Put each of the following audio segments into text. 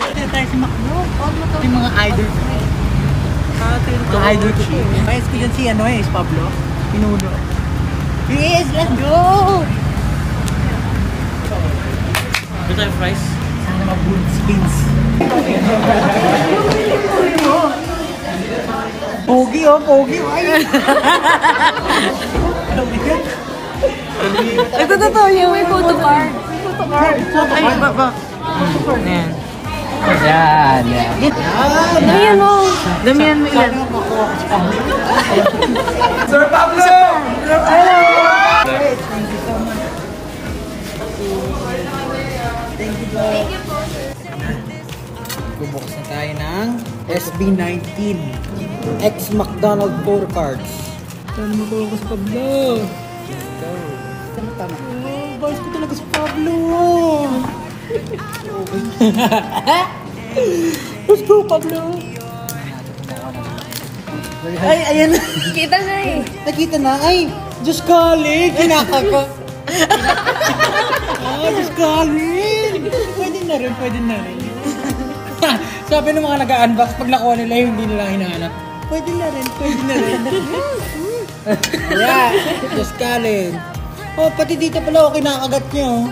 Kaya tayo si Macdo. Yung mga idol ko eh. Mga idol ko eh. Kaya ko dyan si si Pablo. Pinuno. Yes, let's go! Ito tayo fries. Sana mag-good spins. Pogi pogi. Ito totoo yung may photo card. Ay, ba? Ayan. Yan. Damihan mo. Damihan mo ilan. Sir Pablo! Hello! Thank you so much. Thank you po. Bubuksan na tayo ng SB19 X McDonald 4 cards. Saan mo ko sa Pablo? Let's go. Tama. Oh, boys ko talaga sa Pablo. Let's go, Pablo. Ay, ayan. Kita na eh. Nakita na. Ay, Diyos Kali. Kinakaka. Diyos Kali. Pwede na rin. Sabi ng mga nag-unbox, pag nakuha nila hindi nila hinahanap. Pwede na rin. Yeah, Diyos Kali. Oh, pati dito pala ako kinakagat nyo.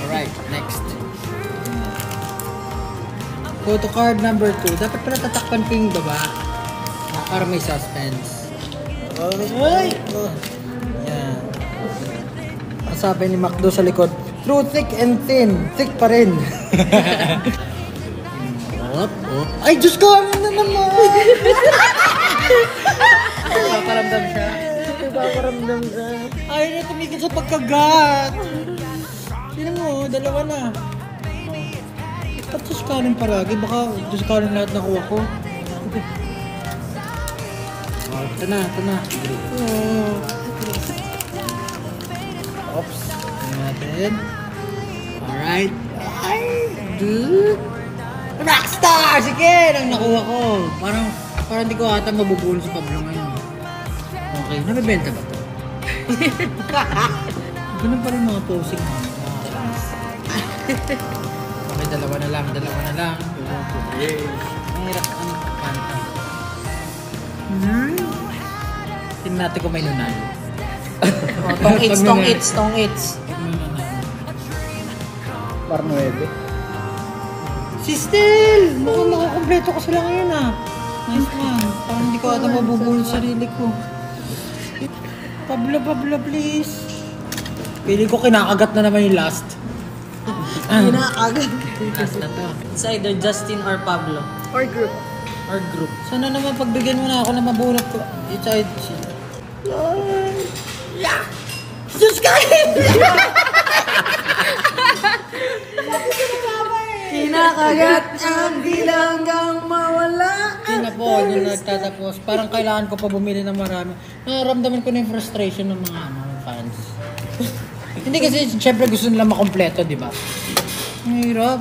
Alright, next. Photo card number 2. Dapat pala tatakpan ko yung baba. Para may suspense. Ay! Yan. Ang sabi ni Macdo sa likod, through thick and thin. Thick pa rin. Ay, Diyos ko! Ano na naman? Paparamdam siya. Ayaw na tumigil sa pagkagat. Tignan mo, dalawa na. Ba't Diyos kanin paragi? Baka Diyos kanin lahat nakuha ko. Ito na. Oops. Tignan natin. Alright. Ay, dude. Rockstar! Sige! Ang nakuha ko. Parang di ko ata mabubulo sa Pablo ngayon. Okay, nabibenta ba ito? Ganun pa rin mga posing mo. Okay, dalawa na lang. Ang hirap ang kanta. Tingnan natin kung may nunal. Tong its. Par 9. Si Stel! Mukhang makakompleto ko sila ngayon Nice man. Parang hindi ko ata mabubulot sa sarili ko. Pablo, please. Pili ko kinakagat na naman yung last. Kinakagat. Last na to. It's either Justin or Pablo. Or group. Sana naman pagbigyan mo na ako na mabunot ko. It's either sila. Yeah! Diyos ka! Kinakagat ang bilanggang mawala. Yun na po, yun nagtatapos. Parang kailangan ko pa bumili ng marami. Nararamdaman ko na yung frustration ng mga fans. Hindi kasi, syempre gusto nila makompleto, di ba? Ang hirap.